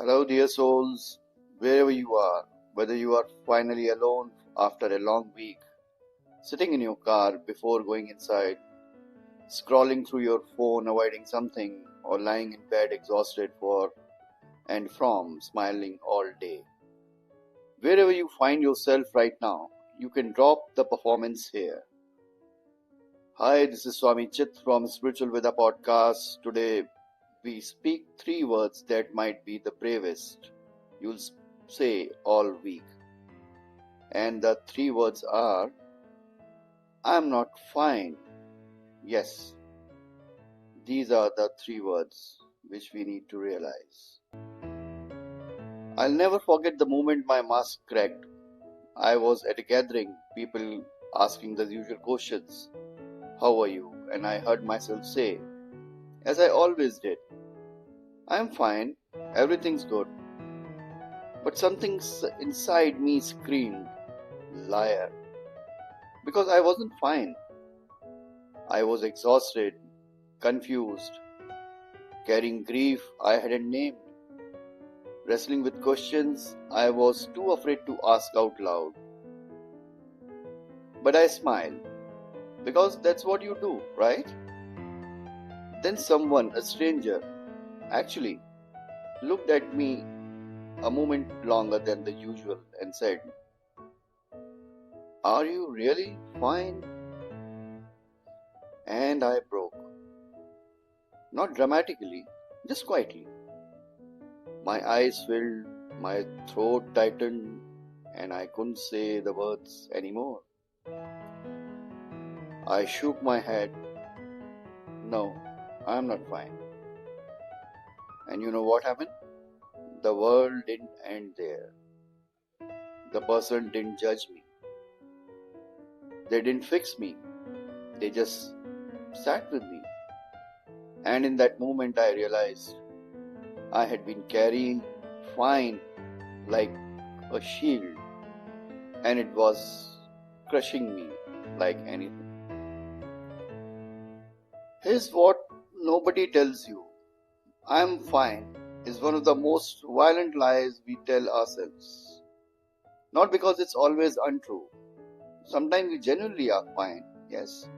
Hello, dear souls, wherever you are, whether you are finally alone after a long week, sitting in your car before going inside, scrolling through your phone avoiding something, or lying in bed exhausted for and from smiling all day. Wherever you find yourself right now, you can drop the performance here. Hi, this is Swamy Chitta from Spiritual Veda podcast. Today we speak three words that might be the bravest you'll say all week. And the three words are, I'm not fine. Yes, these are the three words which we need to realize. I'll never forget the moment my mask cracked. I was at a gathering, people asking the usual questions. How are you? And I heard myself say, as I always did, I'm fine, everything's good. But something inside me screamed, liar. Because I wasn't fine. I was exhausted, confused, carrying grief I hadn't named, wrestling with questions I was too afraid to ask out loud. But I smiled, because that's what you do, right? Then someone, a stranger, actually looked at me a moment longer than the usual and said, Are you really fine? And I broke. Not dramatically, just quietly. My eyes filled, my throat tightened, and I couldn't say the words anymore. I shook my head. No, I'm not fine. And you know what happened? The world didn't end there. The person didn't judge me. They didn't fix me. They just sat with me. And in that moment I realized I had been carrying fine like a shield, and it was crushing me like anything. Here's what nobody tells you. I'm fine is one of the most violent lies we tell ourselves. Not because it's always untrue. Sometimes we genuinely are fine, yes.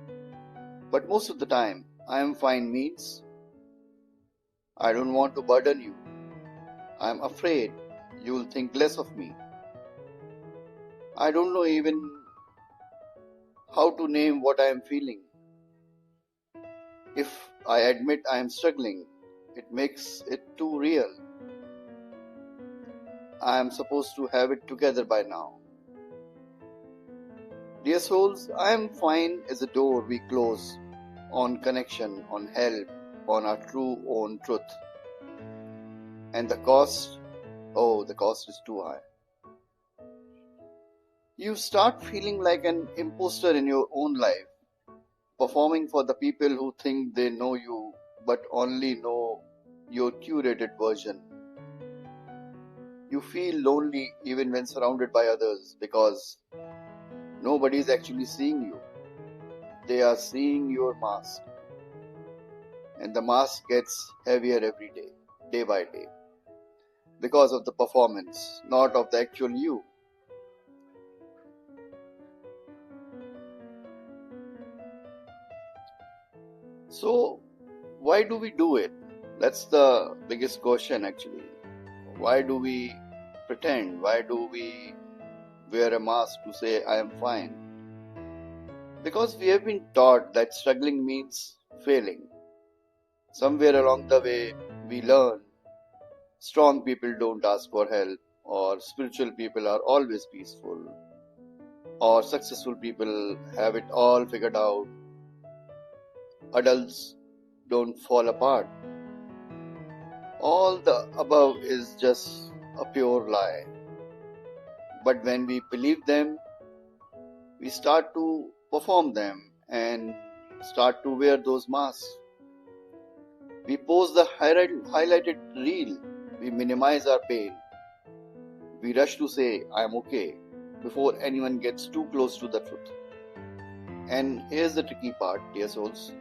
But most of the time, I am fine means I don't want to burden you. I am afraid you will think less of me. I don't know even how to name what I am feeling. If I admit I am struggling, it makes it too real. I am supposed to have it together by now. Dear souls, I am fine is a door we close on connection, on help, on our true own truth. And the cost, the cost is too high. You start feeling like an imposter in your own life, performing for the people who think they know you but only know your curated version. You feel lonely even when surrounded by others because nobody is actually seeing you. They are seeing your mask. And the mask gets heavier every day, day by day, because of the performance, not of the actual you. So, why do we do it? That's the biggest question actually. Why do we pretend? Why do we wear a mask to say I am fine? Because we have been taught that struggling means failing. Somewhere along the way we learn strong people don't ask for help, or spiritual people are always peaceful, or successful people have it all figured out. Adults don't fall apart. All the above is just a pure lie. But when we believe them, we start to perform them and start to wear those masks. We post the highlighted reel. We minimize our pain. We rush to say, I am okay, before anyone gets too close to the truth. And here's the tricky part, dear souls.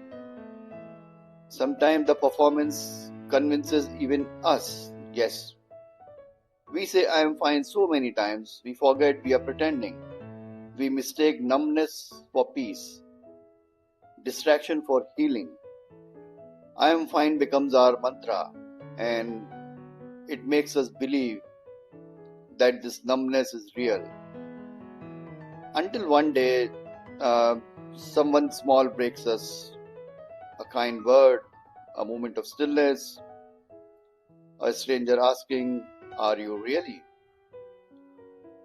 Sometimes the performance convinces even us, yes, We say I am fine so many times, we forget we are pretending. We mistake numbness for peace, distraction for healing. I am fine becomes our mantra, and it makes us believe that this numbness is real. Until one day, someone small breaks us, a kind word, a moment of stillness, a stranger asking, "Are you really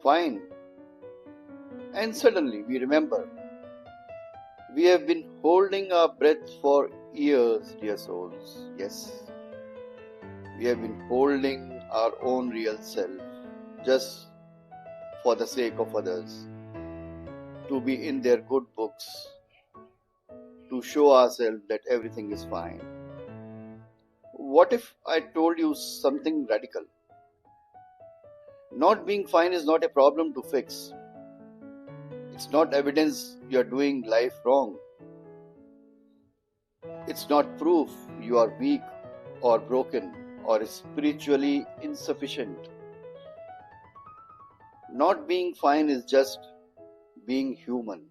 fine?" And suddenly we remember, we have been holding our breath for years, dear souls. Yes, we have been holding our own real self just for the sake of others, to be in their good books, to show ourselves that everything is fine. What if I told you something radical? Not being fine is not a problem to fix. It's not evidence you're doing life wrong. It's not proof you are weak or broken or spiritually insufficient. Not being fine is just being human,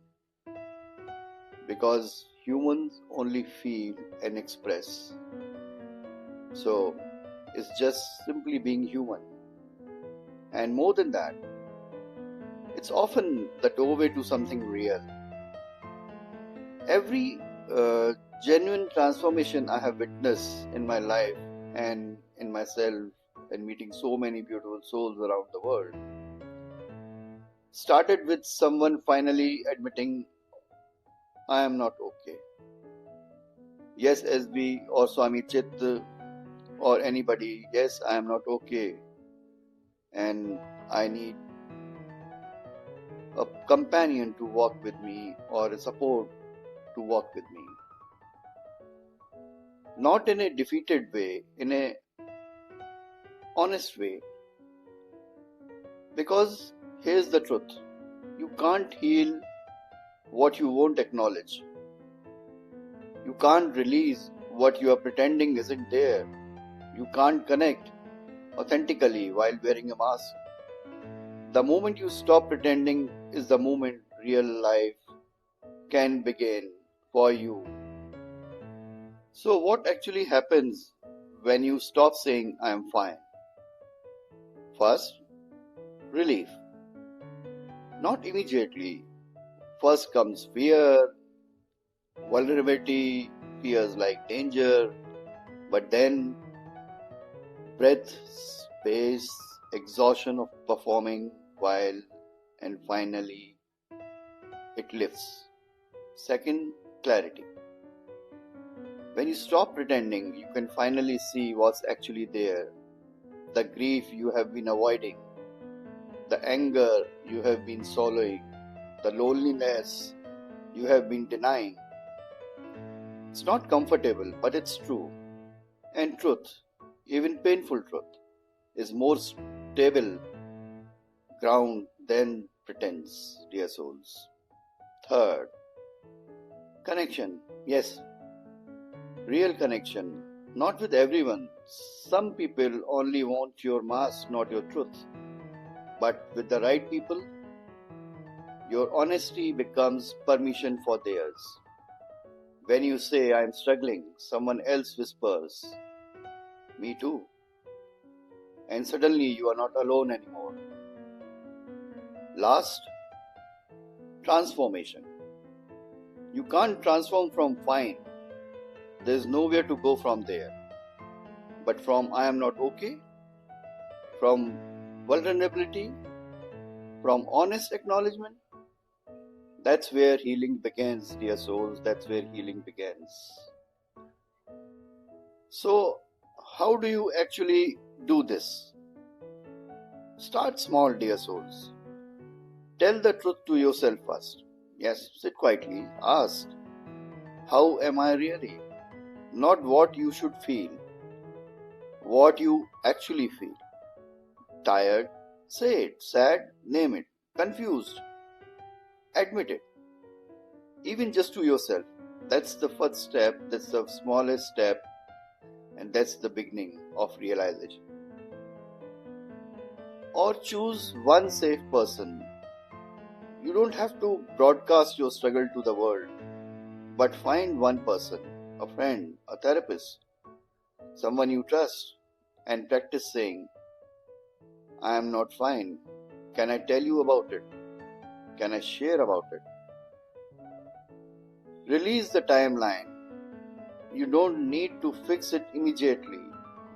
because humans only feel and express. So it's just simply being human. And more than that, it's often the doorway to something real. Every genuine transformation I have witnessed in my life and in myself, and meeting so many beautiful souls around the world, started with someone finally admitting, "I am not okay." Yes, SB or Swamy Chitta or anybody, yes, I am not okay, and I need a companion to walk with me or a support to walk with me. Not in a defeated way, in a honest way. Because here's the truth. You can't heal what you won't acknowledge. You can't release what you are pretending isn't there. You can't connect authentically while wearing a mask. The moment you stop pretending is the moment real life can begin for you. So what actually happens when you stop saying "I am fine"? First, relief. Not immediately. First comes fear, vulnerability, fears like danger, but then breath, space, exhaustion of performing while, and finally it lifts. Second, clarity. When you stop pretending, you can finally see what's actually there. The grief you have been avoiding, the anger you have been swallowing, the loneliness you have been denying. It's not comfortable, but it's true. And truth, even painful truth, is more stable ground than pretense, dear souls. Third, connection. Yes, real connection. Not with everyone. Some people only want your mask, not your truth. But with the right people, your honesty becomes permission for theirs. When you say, "I am struggling," someone else whispers, "Me too." And suddenly you are not alone anymore. Last, transformation. You can't transform from fine. There is nowhere to go from there. But from "I am not okay," from vulnerability, from honest acknowledgement, that's where healing begins, dear souls. That's where healing begins. So, how do you actually do this? Start small, dear souls. Tell the truth to yourself first. Yes, sit quietly. Ask, "How am I really?" Not what you should feel, what you actually feel. Tired? Say it. Sad? Name it. Confused? Admit it. Even just to yourself. That's the first step, that's the smallest step, and that's the beginning of realization. Or choose one safe person. You don't have to broadcast your struggle to the world, but find one person, a friend, a therapist, someone you trust, and practice saying, I am not fine. Can I tell you about it? Can I share about it? Release the timeline. You don't need to fix it immediately.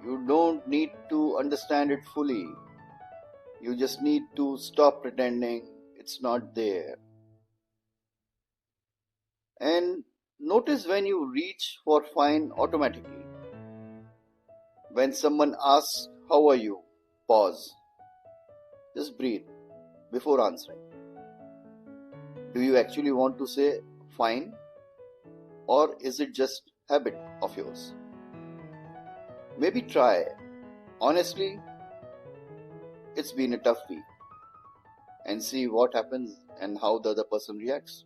You don't need to understand it fully. You just need to stop pretending it's not there. And notice when you reach for fine automatically. When someone asks, how are you? Pause. Just breathe before answering. Do you actually want to say fine? Or is it just habit of yours? Maybe try. Honestly, it's been a tough week. And see what happens and how the other person reacts.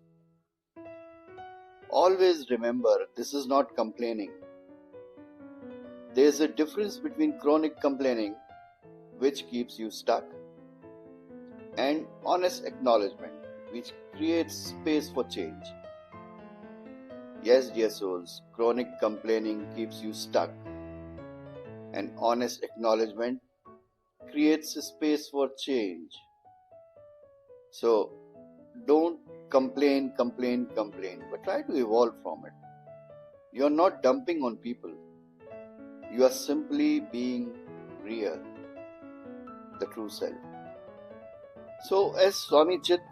Always remember, this is not complaining. There is a difference between chronic complaining, which keeps you stuck, and honest acknowledgement, which creates space for change. Yes, dear souls, chronic complaining keeps you stuck, and honest acknowledgement creates a space for change. So, don't complain, but try to evolve from it. You are not dumping on people. You are simply being real, the true self. So, as Swamy Chitta,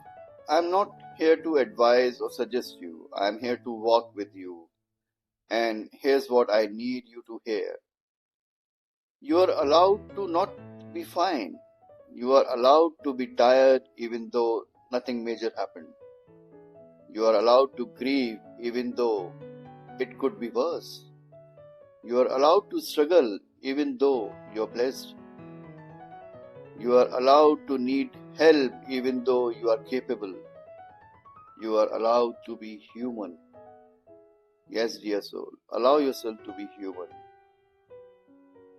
I am not here to advise or suggest you. I am here to walk with you. And here's what I need you to hear. You are allowed to not be fine. You are allowed to be tired even though nothing major happened. You are allowed to grieve even though it could be worse. You are allowed to struggle even though you are blessed. You are allowed to need help even though you are capable. You are allowed to be human. Yes, dear soul, allow yourself to be human.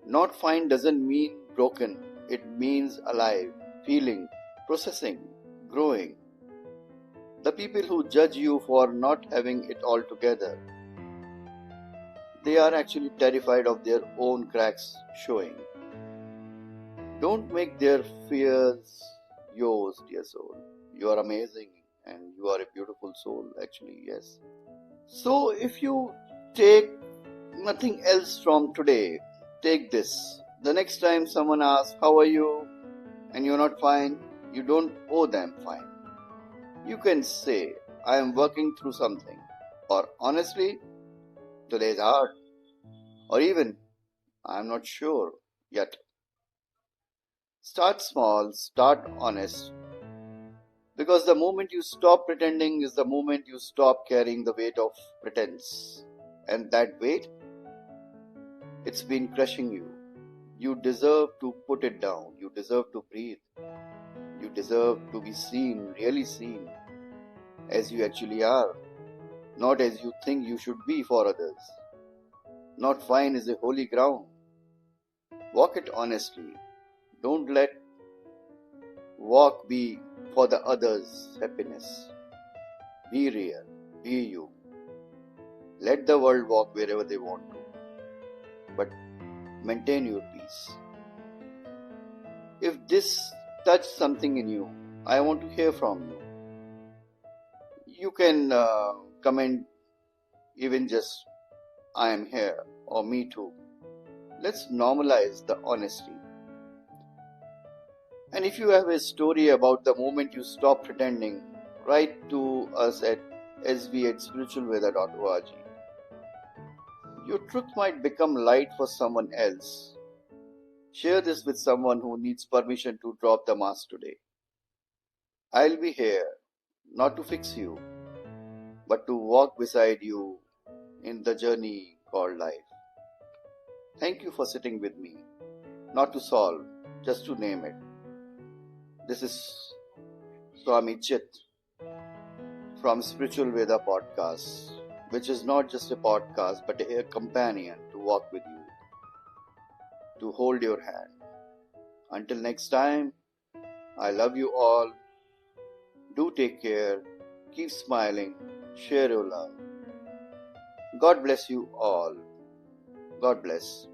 Not fine doesn't mean broken. It means alive, feeling, processing, growing. The people who judge you for not having it all together, they are actually terrified of their own cracks showing. Don't make their fears yours, dear soul. You are amazing and you are a beautiful soul, actually, yes. So if you take nothing else from today, take this. The next time someone asks, how are you? And you're not fine, you don't owe them fine. You can say, I am working through something. Or honestly, today is hard. Or even, I am not sure yet. Start small, start honest. Because the moment you stop pretending is the moment you stop carrying the weight of pretense. And that weight, it's been crushing you. You deserve to put it down. You deserve to breathe. You deserve to be seen, really seen, as you actually are, not as you think you should be for others. Not fine is a holy ground. Walk it honestly. Don't let walk be for the others' happiness. Be real. Be you. Let the world walk wherever they want to. But maintain your peace. If this touched something in you, I want to hear from you. You can comment even just, I am here, or me too. Let's normalize the honesty. And if you have a story about the moment you stop pretending, write to us at sv@spiritualveda.org. Your truth might become light for someone else. Share this with someone who needs permission to drop the mask today. I'll be here, not to fix you, but to walk beside you in the journey called life. Thank you for sitting with me, not to solve, just to name it. This is Swamy Chitta from Spiritual Veda podcast, which is not just a podcast but a companion to walk with you, to hold your hand. Until next time, I love you all. Do take care. Keep smiling. Share your love. God bless you all. God bless.